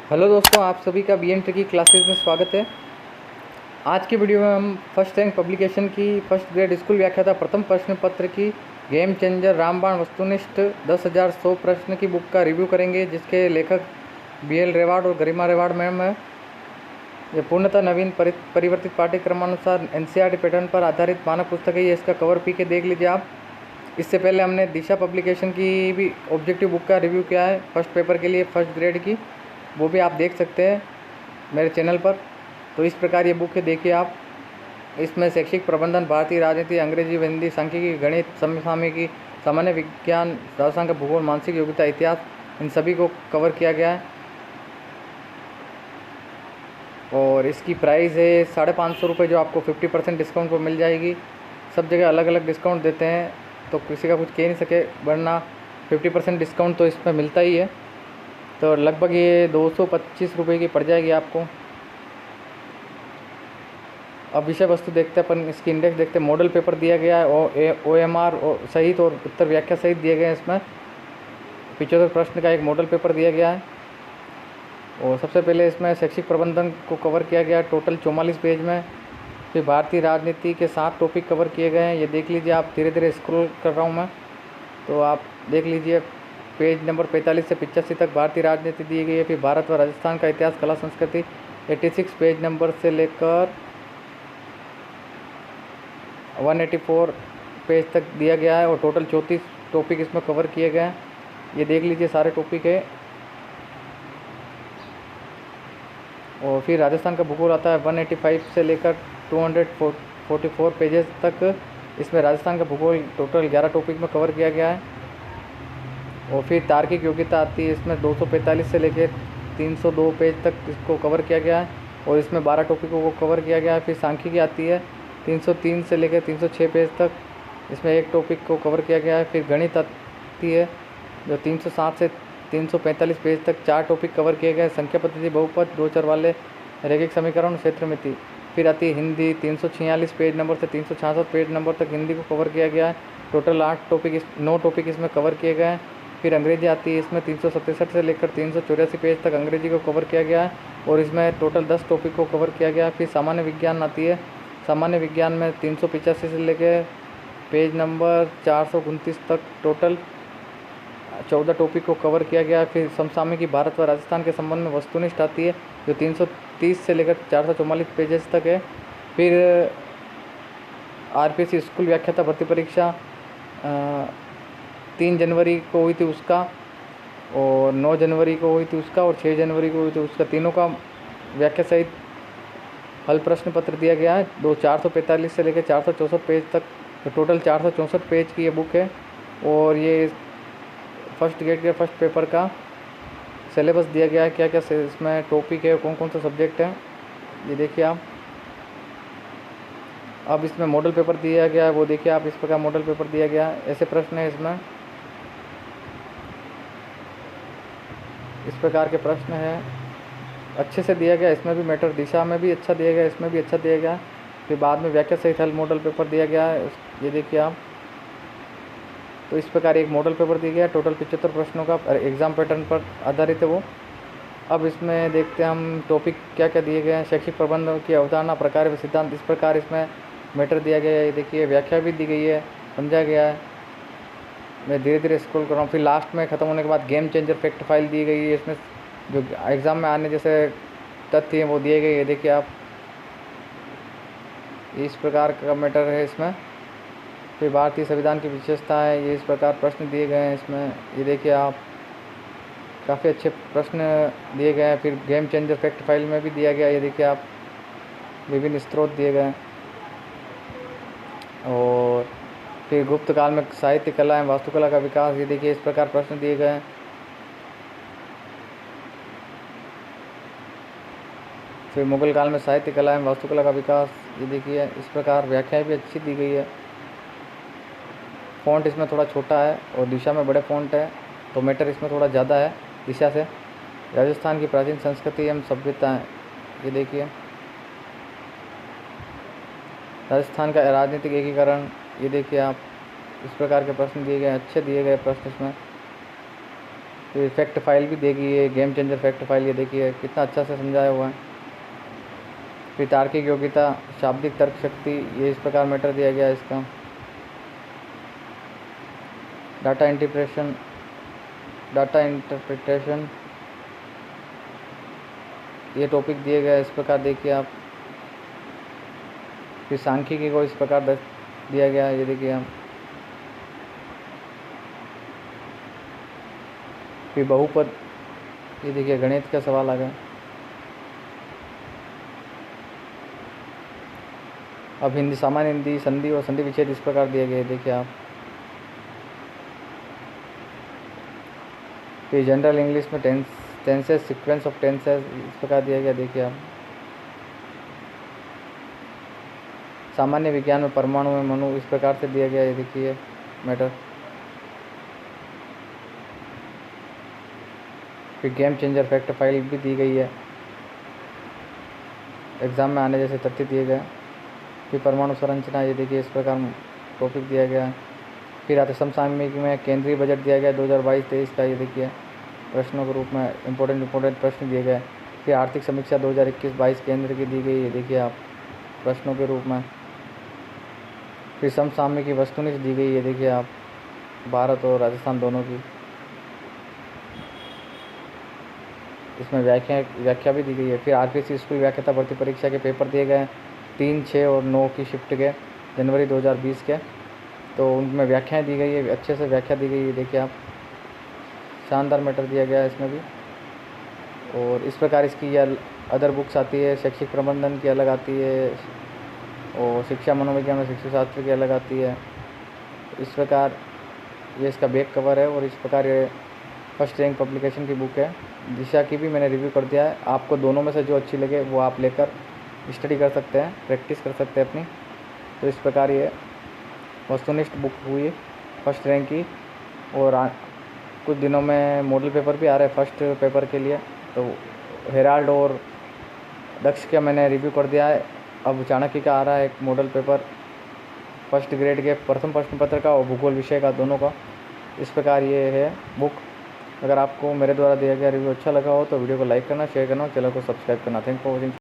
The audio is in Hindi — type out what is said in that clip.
हेलो दोस्तों, आप सभी का बी एन ट्रिकी क्लासेस में स्वागत है। आज की वीडियो में हम फर्स्ट रैंक पब्लिकेशन की फर्स्ट ग्रेड स्कूल व्याख्याता प्रथम प्रश्न पत्र की गेम चेंजर रामबाण वस्तुनिष्ठ 10,100 प्रश्न की बुक का रिव्यू करेंगे, जिसके लेखक BL रेवाड़ और गरिमा रेवाड़ मैम है। ये पूर्णतः नवीन परिवर्तित पाठ्यक्रमानुसार NCERT पैटर्न पर आधारित मानक पुस्तक है। ये इसका कवर पी के देख लीजिए आप। इससे पहले हमने दिशा पब्लिकेशन की भी ऑब्जेक्टिव बुक का रिव्यू किया है फर्स्ट पेपर के लिए फर्स्ट ग्रेड की, वो भी आप देख सकते हैं मेरे चैनल पर। तो इस प्रकार ये बुक है, देखिए आप। इसमें शैक्षिक प्रबंधन, भारतीय राजनीति, अंग्रेजी, हिंदी, सांख्यिकी, गणित, समसामयिकी, सामान्य विज्ञान, राजस्थान का भूगोल, मानसिक योग्यता, इतिहास, इन सभी को कवर किया गया है। और इसकी प्राइस है 550 रुपये, जो आपको 50% डिस्काउंट पर मिल जाएगी। सब जगह अलग अलग डिस्काउंट देते हैं, तो किसी का कुछ कह नहीं सके, वरना 50% डिस्काउंट तो इसमें मिलता ही है। तो लगभग ये 225 रुपये की पड़ जाएगी आपको। अब विषय वस्तु देखते हैं अपन, इसकी इंडेक्स देखते हैं। मॉडल पेपर दिया गया है OMR सहित और उत्तर व्याख्या सहित दिए गए हैं। इसमें 75 प्रश्न का एक मॉडल पेपर दिया गया है। और सबसे पहले इसमें शैक्षिक प्रबंधन को कवर किया गया है टोटल 44 पेज में। फिर भारतीय राजनीति के 7 टॉपिक कवर किए गए हैं। ये देख लीजिए आप, धीरे धीरे स्क्रॉल कर रहा हूँ मैं, तो आप देख लीजिए। पेज नंबर 45 से 85 तक भारतीय राजनीति दी गई है। फिर भारत व राजस्थान का इतिहास, कला, संस्कृति 86 पेज नंबर से लेकर 184 पेज तक दिया गया है। और टोटल 34 टॉपिक इसमें कवर किए गए हैं। ये देख लीजिए सारे टॉपिक है। और फिर राजस्थान का भूगोल आता है 185 से लेकर 244 पेजेस तक। इसमें राजस्थान का भूगोल टोटल 11 टॉपिक में कवर किया गया है। और फिर तार्किक योग्यता आती है, इसमें 245 से लेकर 302 पेज तक इसको कवर किया गया है। और इसमें 12 टॉपिकों को कवर किया गया है। फिर सांख्यिकी आती है 303 से लेकर 306 पेज तक, इसमें एक टॉपिक को कवर किया गया है। फिर गणित आती है जो 307 से 345 पेज तक 4 टॉपिक कवर किए गए। संख्या पद्धति, बहुपद, दो चर वाले रैखिक समीकरण, क्षेत्रमिति। फिर आती है हिंदी, 346 पेज नंबर से 366 पेज नंबर तक हिंदी को कवर किया गया है। टोटल 9 टॉपिक इसमें कवर किए गए हैं। फिर अंग्रेजी आती है, इसमें 367 से लेकर 384 पेज तक अंग्रेजी को कवर किया गया है। और इसमें टोटल 10 टॉपिक को कवर किया गया है। फिर सामान्य विज्ञान आती है, सामान्य विज्ञान में 385 से लेकर पेज नंबर 429 तक टोटल 14 टॉपिक को कवर किया गया है। फिर समसामयिकी, भारत व राजस्थान के संबंध में वस्तुनिष्ठ आती है, जो 330 से लेकर 444 पेजेस तक है। फिर RPSC स्कूल व्याख्याता भर्ती परीक्षा 3 जनवरी को हुई थी उसका, और 9 जनवरी को हुई थी उसका, और 6 जनवरी को हुई थी उसका। तीनों का व्याख्या सहित हल प्रश्न पत्र दिया गया है। 445 से लेकर 464 पेज तक, तो टोटल 464 पेज की ये बुक है। और ये फर्स्ट ग्रेड के फर्स्ट पेपर का सिलेबस दिया गया है, क्या क्या इसमें टॉपिक है, कौन कौन सा सब्जेक्ट है, ये देखिए आप। अब इसमें मॉडल पेपर दिया गया है, वो देखिए आप। इस प्रकार मॉडल पेपर दिया गया है, ऐसे प्रश्न है इसमें, इस प्रकार के प्रश्न है, अच्छे से दिया गया। इसमें भी मैटर, दिशा में भी अच्छा दिया गया, इसमें भी अच्छा दिया गया। फिर बाद में व्याख्या सहित हल मॉडल पेपर दिया गया है, ये देखिए आप। तो इस प्रकार एक मॉडल पेपर दिया गया, टोटल 75 प्रश्नों का एग्ज़ाम पैटर्न पर आधारित है वो। अब इसमें देखते हैं हम टॉपिक क्या क्या दिए गए हैं। शैक्षिक प्रबंधन की अवधारणा, प्रकार व सिद्धांत, इस प्रकार इसमें मैटर दिया गया है, ये देखिए। व्याख्या भी दी गई है, समझा गया है। मैं धीरे धीरे स्क्रॉल कर रहा हूँ। फिर लास्ट में ख़त्म होने के बाद गेम चेंजर फैक्ट फाइल दी गई है। इसमें जो एग्ज़ाम में आने जैसे तथ्य हैं वो दिए गए हैं, देखिए आप। इस प्रकार का मैटर है इसमें। फिर भारतीय संविधान की विशेषताएं, ये इस प्रकार प्रश्न दिए गए हैं इसमें, ये देखिए आप। काफ़ी अच्छे प्रश्न दिए गए हैं। फिर गेम चेंजर फैक्ट फाइल में भी दिया गया, ये देखिए आप। विभिन्न स्रोत दिए गए हैं। और फिर गुप्त काल में साहित्य, कला एवं वास्तुकला का विकास, ये देखिए इस प्रकार प्रश्न दिए गए हैं। फिर मुगल काल में साहित्य, कला एवं वास्तुकला का विकास, ये देखिए इस प्रकार व्याख्याएं भी अच्छी दी गई है। फ़ॉन्ट इसमें थोड़ा छोटा है और दिशा में बड़े फ़ॉन्ट है, तो मैटर इसमें थोड़ा ज़्यादा है दिशा से। राजस्थान की प्राचीन संस्कृति एवं सभ्यताएँ, ये देखिए। राजस्थान का राजनीतिक एकीकरण, ये देखिए आप। इस प्रकार के प्रश्न दिए गए, अच्छे दिए गए प्रश्न इसमें। तो फैक्ट फाइल भी देगी ये, गेम चेंजर फैक्ट फाइल, ये देखिए कितना अच्छा से समझाया हुआ है। फिर तार्किक योग्यता, शाब्दिक तर्क शक्ति, ये इस प्रकार मैटर दिया गया है इसका। डाटा इंटरप्रिटेशन, ये टॉपिक दिए गए इस प्रकार देखिए आप। फिर सांख्यिकी को इस प्रकार दिया गया है, ये देखिए आप। फिर बहुपद, ये देखिए गणित का सवाल आ गया। अब हिंदी, सामान्य हिंदी, संधि और संधि विच्छेद इस प्रकार दिए गए, देखिए आप। फिर जनरल इंग्लिश में टेंसेस, सीक्वेंस ऑफ टेंसेस इस प्रकार दिया गया, देखिए आप। सामान्य विज्ञान में परमाणु में मनु इस प्रकार से दिया गया, ये देखिए मैटर। फिर गेम चेंजर फैक्ट फाइल भी दी गई है, एग्ज़ाम में आने जैसे तथ्य दिए गए। फिर परमाणु संरचना, ये देखिए इस प्रकार टॉपिक दिया गया है। फिर आते समसामयिक में केंद्रीय बजट दिया गया 2022-23 का, ये देखिए प्रश्नों के रूप में इम्पोर्टेंट प्रश्न दिए गए। फिर आर्थिक समीक्षा 2021-22 केंद्र की दी गई, ये देखिए आप प्रश्नों के रूप में। फिर समसामयिक की वस्तुनिष्ठ दी गई, ये देखिए आप, भारत और राजस्थान दोनों की। इसमें व्याख्या भी दी गई है। फिर आरपीएससी स्कूल व्याख्याता भर्ती परीक्षा के पेपर दिए गए 3, 6 और 9 की शिफ्ट के, जनवरी 2020 के। तो उनमें व्याख्याएं दी गई है, अच्छे से व्याख्या दी गई है, देखिए आप। शानदार मैटर दिया गया है इसमें भी। और इस प्रकार इसकी यह अदर बुक्स आती है, शैक्षिक प्रबंधन की अलग आती है, और शिक्षा मनोविज्ञान और शिक्षा शास्त्र की अलग आती है। इस प्रकार ये इसका बैक कवर है। और इस प्रकार ये फर्स्ट रैंक पब्लिकेशन की बुक है। दिशा की भी मैंने रिव्यू कर दिया है, आपको दोनों में से जो अच्छी लगे वो आप लेकर स्टडी कर सकते हैं, प्रैक्टिस कर सकते हैं अपनी। तो इस प्रकार ये वस्तुनिष्ठ बुक हुई फर्स्ट रैंक की। और कुछ दिनों में मॉडल पेपर भी आ रहा है फर्स्ट पेपर के लिए। तो हेराल्ड और दक्ष का मैंने रिव्यू कर दिया है। अब चाणक्य का आ रहा है एक मॉडल पेपर फर्स्ट ग्रेड के प्रथम प्रश्न पत्र का और भूगोल विषय का, दोनों का। इस प्रकार ये है बुक। अगर आपको मेरे द्वारा दिया गया रिव्यू अच्छा लगा हो तो वीडियो को लाइक करना, शेयर करना और चैनल को सब्सक्राइब करना। Thank for watching.